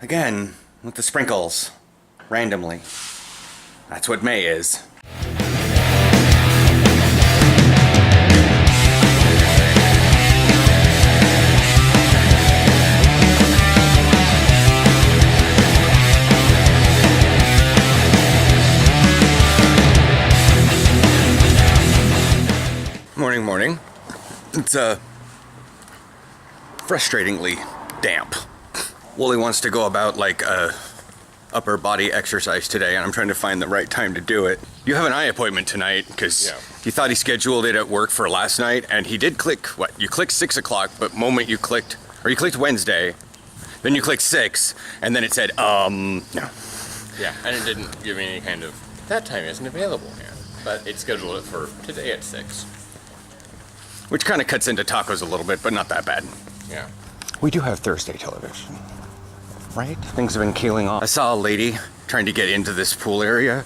Again, with the sprinkles. Randomly. That's what May is. Morning. It's frustratingly damp. Wooly wants to go about like a upper body exercise today, and I'm trying to find the right time to do it. You have an eye appointment tonight because he thought he scheduled it at work for last night, and he did click what? You clicked 6 o'clock, but moment you clicked Wednesday, then you clicked 6, and then it said no. Yeah, and it didn't give me any kind of that time isn't available here, but it scheduled it for today at 6. Which kind of cuts into tacos a little bit, but not that bad. Yeah. We do have Thursday television, right? Things have been keeling off. I saw a lady trying to get into this pool area,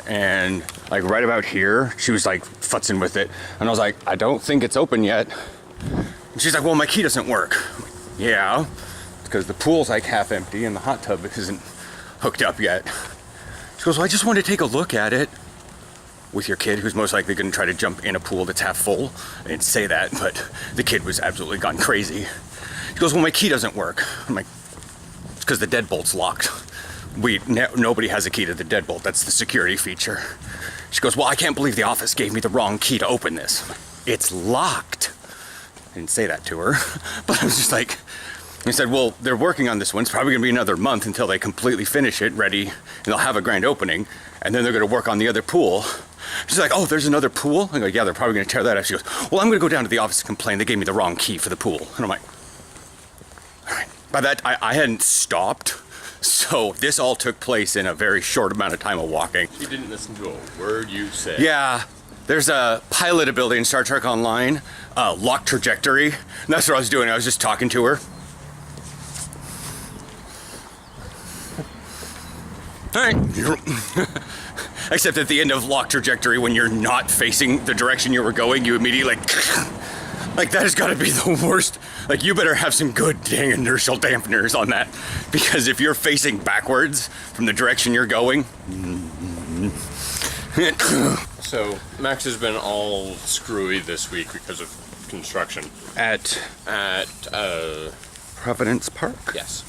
and like right about here, she was like futzing with it. And I was like, I don't think it's open yet. And she's like, well, my key doesn't work. I'm like, yeah, because the pool's like half empty and the hot tub isn't hooked up yet. She goes, well, I just wanted to take a look at it. With your kid, who's most likely going to try to jump in a pool that's half full. I didn't say that, but the kid was absolutely gone crazy. He goes, well, my key doesn't work. I'm like, it's because the deadbolt's locked. Nobody has a key to the deadbolt. That's the security feature. She goes, well, I can't believe the office gave me the wrong key to open this. It's locked. I didn't say that to her, but I was just like, he said, well, they're working on this one. It's probably going to be another month until they completely finish it, ready, and they'll have a grand opening, and then they're going to work on the other pool. She's like, oh, there's another pool? I go, yeah, they're probably going to tear that up. She goes, well, I'm going to go down to the office and complain. They gave me the wrong key for the pool. And I'm like, all right. By that, I hadn't stopped. So this all took place in a very short amount of time of walking. She didn't listen to a word you said. Yeah. There's a pilot ability in Star Trek Online, lock trajectory. And that's what I was doing. I was just talking to her. All right. Except at the end of lock trajectory, when you're not facing the direction you were going, you immediately like that has got to be the worst. Like, you better have some good dang inertial dampeners on that, because if you're facing backwards from the direction you're going. So Max has been all screwy this week because of construction At Providence Park? Yes.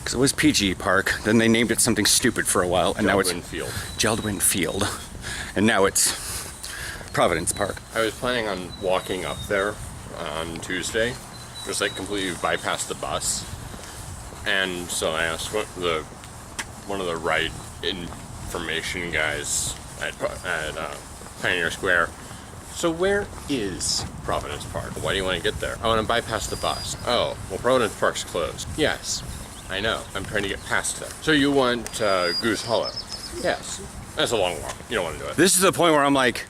Because it was PG Park, then they named it something stupid for a while, and now it's Geldwin Field, and now it's Providence Park. I was planning on walking up there on Tuesday, just like completely bypass the bus, and so I asked one of the ride information guys at Pioneer Square, so where is Providence Park? Why do you want to get there? I want to bypass the bus. Oh, well, Providence Park's closed. Yes. I know. I'm trying to get past them. So you want Goose Hollow? Yes. That's a long walk. You don't want to do it. This is the point where I'm like,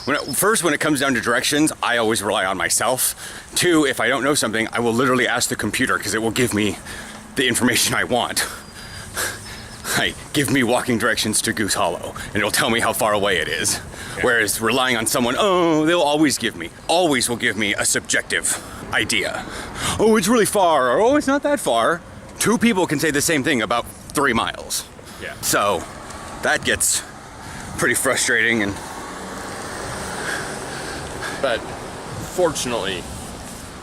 when it comes down to directions, I always rely on myself. 2, if I don't know something, I will literally ask the computer because it will give me the information I want. Like, give me walking directions to Goose Hollow, and it'll tell me how far away it is. Okay. Whereas relying on someone, they'll always will give me a subjective idea. Oh, it's really far, or oh, it's not that far. 2 people can say the same thing about 3 miles. Yeah. So that gets pretty frustrating. But fortunately,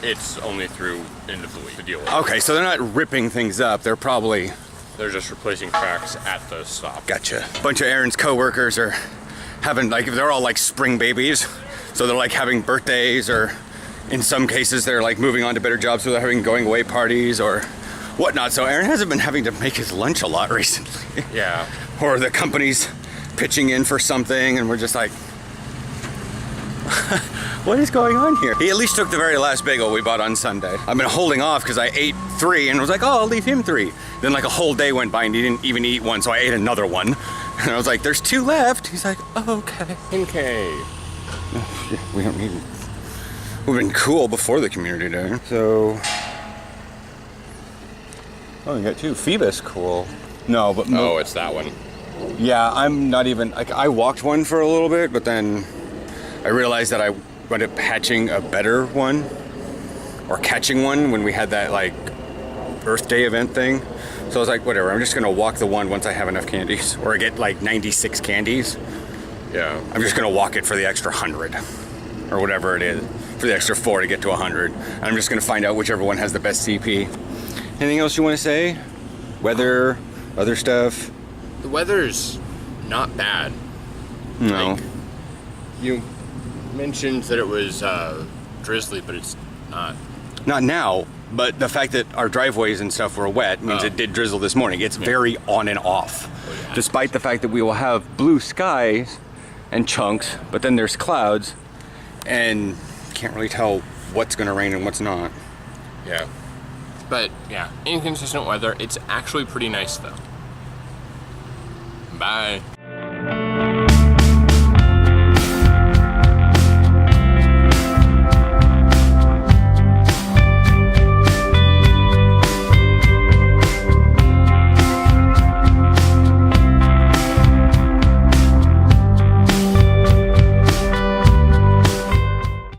it's only through end of the week to deal with. Okay, so they're not ripping things up. They're just replacing tracks at the stop. Gotcha. A bunch of Aaron's coworkers are having, like, they're all like spring babies. So they're like having birthdays, or in some cases they're like moving on to better jobs, so they're having going away parties or whatnot. So Aaron hasn't been having to make his lunch a lot recently. Yeah. Or the company's pitching in for something, and we're just like, what is going on here? He at least took the very last bagel we bought on Sunday. I've been holding off because I ate 3 and was like, oh, I'll leave him 3. Then like a whole day went by and he didn't even eat one, so I ate another one. And I was like, there's 2 left. He's like, oh, okay. Okay. We don't need. We've been cool before the community day. So, you got 2. Phoebus cool. No, but it's that one. Yeah, I'm not even like, I walked one for a little bit, but then I realized that I wound up hatching a better one, or catching one when we had that like Earth Day event thing. So I was like, whatever, I'm just gonna walk the one once I have enough candies. Or I get like 96 candies. Yeah. I'm just gonna walk it for the extra 100. Or whatever it is. For the extra 4 to get to 100. And I'm just gonna find out whichever one has the best CP. Anything else you wanna say? Weather, other stuff? The weather's not bad. No. Like, you mentioned that it was drizzly, but it's not. Not now, but the fact that our driveways and stuff were wet means it did drizzle this morning. It's very on and off. Oh, yeah. Despite the fact that we will have blue skies and chunks, but then there's clouds and can't really tell what's gonna rain and what's not. Yeah. But yeah, inconsistent weather. It's actually pretty nice though. Bye.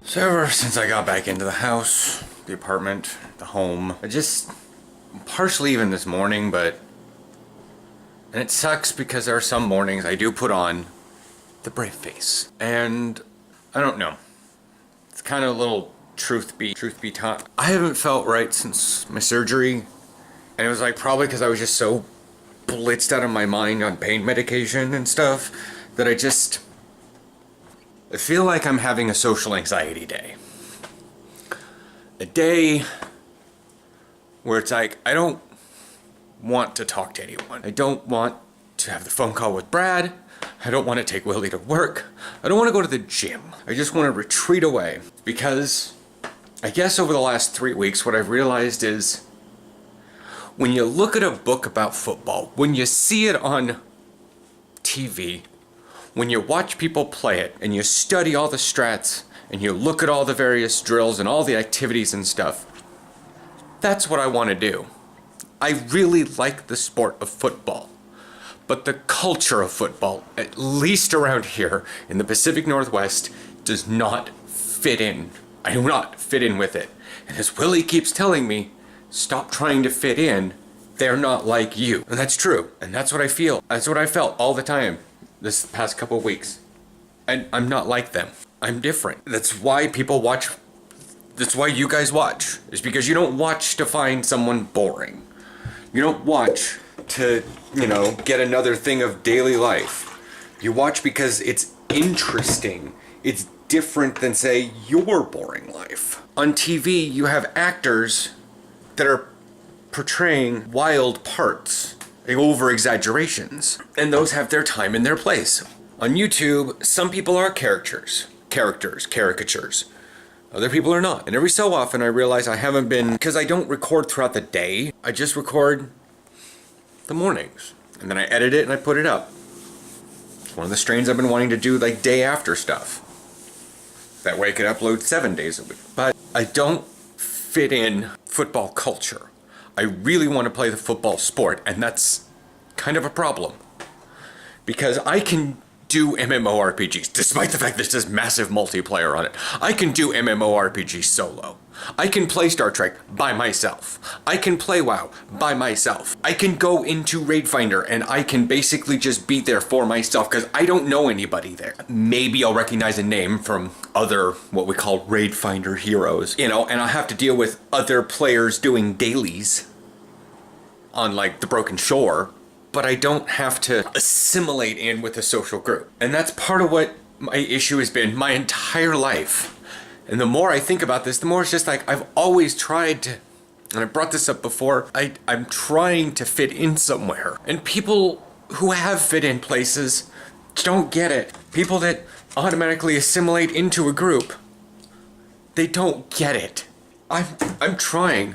So ever since I got back into the house, the apartment, the home, I just, partially even this morning, but, and it sucks because there are some mornings I do put on the brave face. And I don't know. It's kind of a little truth be taught. I haven't felt right since my surgery. And it was like probably because I was just so blitzed out of my mind on pain medication and stuff that I feel like I'm having a social anxiety day. A day where it's like, I don't want to talk to anyone. I don't want to have the phone call with Brad. I don't want to take Willie to work. I don't want to go to the gym. I just want to retreat away. Because I guess over the last 3 weeks, what I've realized is when you look at a book about football, when you see it on TV, when you watch people play it and you study all the strats and you look at all the various drills and all the activities and stuff, that's what I want to do. I really like the sport of football, but the culture of football, at least around here in the Pacific Northwest, does not fit in. I do not fit in with it. And as Willie keeps telling me, stop trying to fit in. They're not like you. And that's true. And that's what I feel. That's what I felt all the time this past couple of weeks. And I'm not like them. I'm different. That's why people watch. That's why you guys watch. Is because you don't watch to find someone boring. You don't watch to, get another thing of daily life. You watch because it's interesting. It's different than, say, your boring life. On TV, you have actors that are portraying wild parts, over-exaggerations, and those have their time and their place. On YouTube, some people are caricatures. Other people are not. And every so often I realize I haven't been, because I don't record throughout the day, I just record the mornings. And then I edit it and I put it up. It's one of the strains I've been wanting to do, like day after stuff. That way I could upload 7 days a week. But I don't fit in football culture. I really want to play the football sport, and that's kind of a problem. Because I can do MMORPGs, despite the fact that there's massive multiplayer on it. I can do MMORPGs solo. I can play Star Trek by myself. I can play WoW by myself. I can go into Raid Finder and I can basically just be there for myself because I don't know anybody there. Maybe I'll recognize a name from other, what we call Raid Finder heroes, and I'll have to deal with other players doing dailies on like the Broken Shore, but I don't have to assimilate in with a social group. And that's part of what my issue has been my entire life. And the more I think about this, the more it's just like I've always tried to, and I brought this up before, I'm trying to fit in somewhere. And people who have fit in places don't get it. People that automatically assimilate into a group, they don't get it. I'm trying.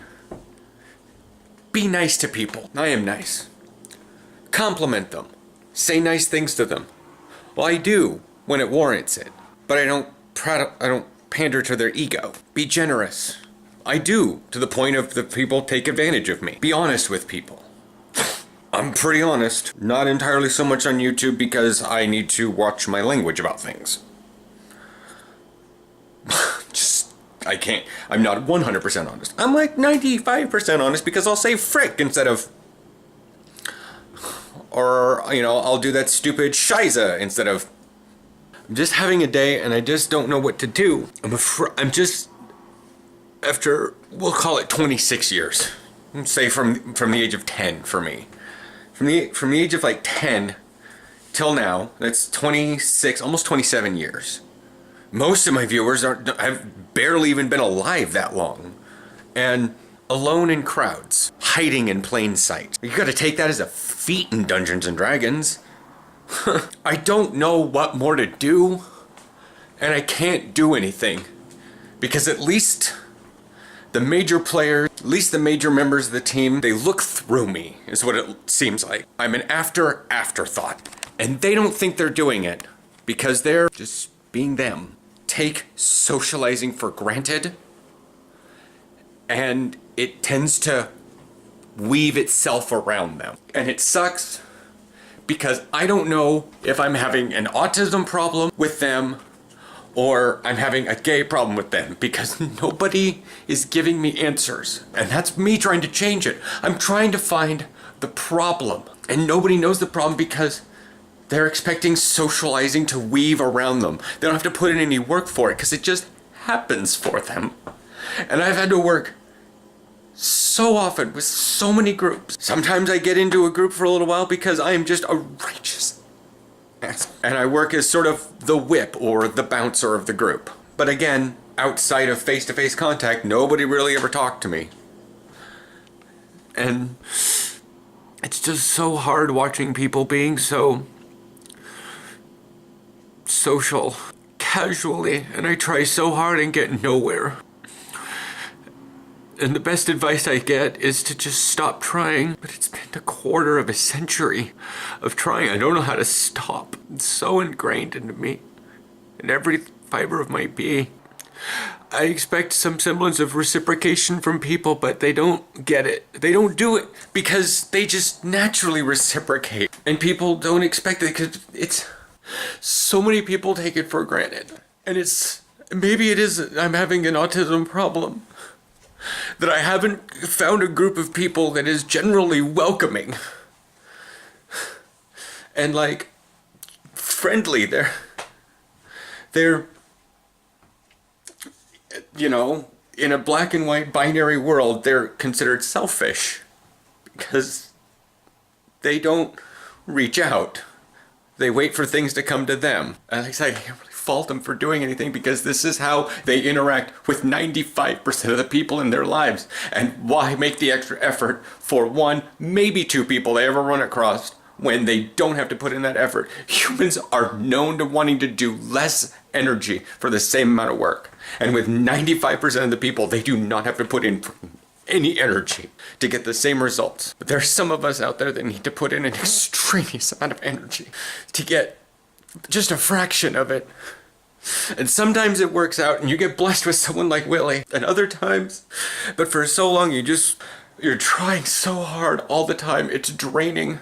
Be nice to people. I am nice. Compliment them. Say nice things to them. Well, I do when it warrants it, but I don't pander to their ego. Be generous. I do, to the point of the people take advantage of me. Be honest with people. I'm pretty honest. Not entirely so much on YouTube because I need to watch my language about things. I'm not 100% honest. I'm like 95% honest because I'll say frick instead of, or, you know, I'll do that stupid shiza instead of, I'm just having a day and I just don't know what to do. I'm just, after, we'll call it 26 years, say from the age of 10 for me. From the age of like 10 till now, that's 26, almost 27 years. Most of my viewers have barely even been alive that long. And alone in crowds, hiding in plain sight. You gotta take that as a feat in Dungeons and Dragons. I don't know what more to do, and I can't do anything. Because at least the major players, at least the major members of the team, they look through me, is what it seems like. I'm an afterthought. And they don't think they're doing it, because they're just being them. Take socializing for granted, and it tends to weave itself around them. And it sucks because I don't know if I'm having an autism problem with them or I'm having a gay problem with them because nobody is giving me answers. And that's me trying to change it. I'm trying to find the problem, and nobody knows the problem because they're expecting socializing to weave around them. They don't have to put in any work for it because it just happens for them. And I've had to work so often with so many groups. Sometimes I get into a group for a little while because I am just a righteous ass. And I work as sort of the whip or the bouncer of the group. But again, outside of face-to-face contact, nobody really ever talked to me. And it's just so hard watching people being so social casually, and I try so hard and get nowhere. And the best advice I get is to just stop trying, but it's been a quarter of a century of trying. I don't know how to stop. It's so ingrained into me, in every fiber of my being. I expect some semblance of reciprocation from people, but they don't get it. They don't do it because they just naturally reciprocate, and people don't expect it because it's so many people take it for granted. And maybe it is I'm having an autism problem, that I haven't found a group of people that is generally welcoming and like friendly. They're you know, in a black and white binary world, they're considered selfish because they don't reach out. They wait for things to come to them. And like I say, I can't really fault them for doing anything because this is how they interact with 95% of the people in their lives. And why make the extra effort for one, maybe two people they ever run across when they don't have to put in that effort? Humans are known to wanting to do less energy for the same amount of work. And with 95% of the people, they do not have to put in any energy to get the same results. But there's some of us out there that need to put in an extraneous amount of energy to get just a fraction of it. And sometimes it works out and you get blessed with someone like Willie, and other times, but for so long you're trying so hard all the time, it's draining.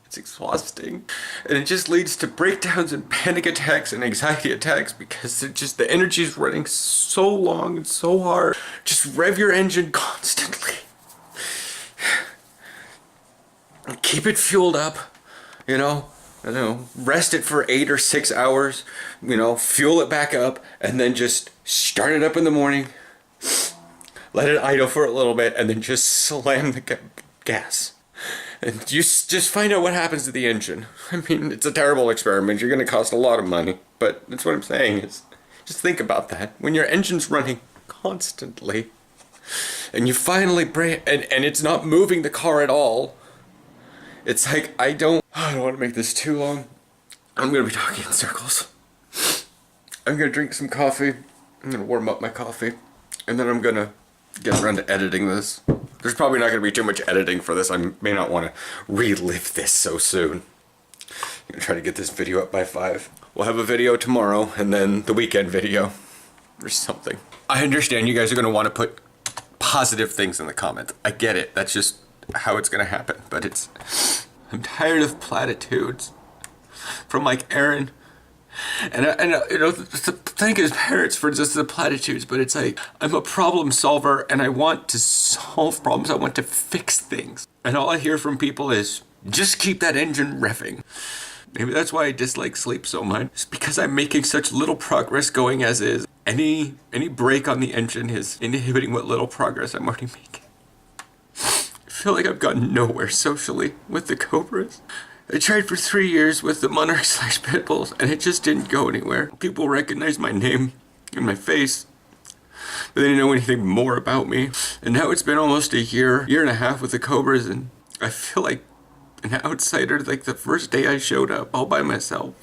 It's exhausting, and it just leads to breakdowns and panic attacks and anxiety attacks because the energy is running so long and so hard. Just rev your engine constantly. Keep it fueled up, you know. Rest it for 8 or 6 hours, fuel it back up, and then just start it up in the morning, let it idle for a little bit, and then just slam the gas. And you just find out what happens to the engine. I mean, it's a terrible experiment. You're going to cost a lot of money. But that's what I'm saying is, just think about that. When your engine's running constantly, and you finally brake, and it's not moving the car at all, it's like, I don't want to make this too long. I'm going to be talking in circles. I'm going to drink some coffee. I'm going to warm up my coffee. And then I'm going to get around to editing this. There's probably not going to be too much editing for this. I may not want to relive this so soon. I'm going to try to get this video up by 5. We'll have a video tomorrow and then the weekend video or something. I understand you guys are going to want to put positive things in the comments. I get it. That's just how it's going to happen. But I'm tired of platitudes from like Aaron You know, thank his parents for just the platitudes, but it's like, I'm a problem solver and I want to solve problems. I want to fix things. And all I hear from people is, just keep that engine revving. Maybe that's why I dislike sleep so much. It's because I'm making such little progress going as is. Any break on the engine is inhibiting what little progress I'm already making. I feel like I've gotten nowhere socially with the Cobras. I tried for 3 years with the Monarch/Pit Bulls, and it just didn't go anywhere. People recognized my name and my face, but they didn't know anything more about me. And now it's been almost a year and a half with the Cobras, and I feel like an outsider like the first day I showed up all by myself.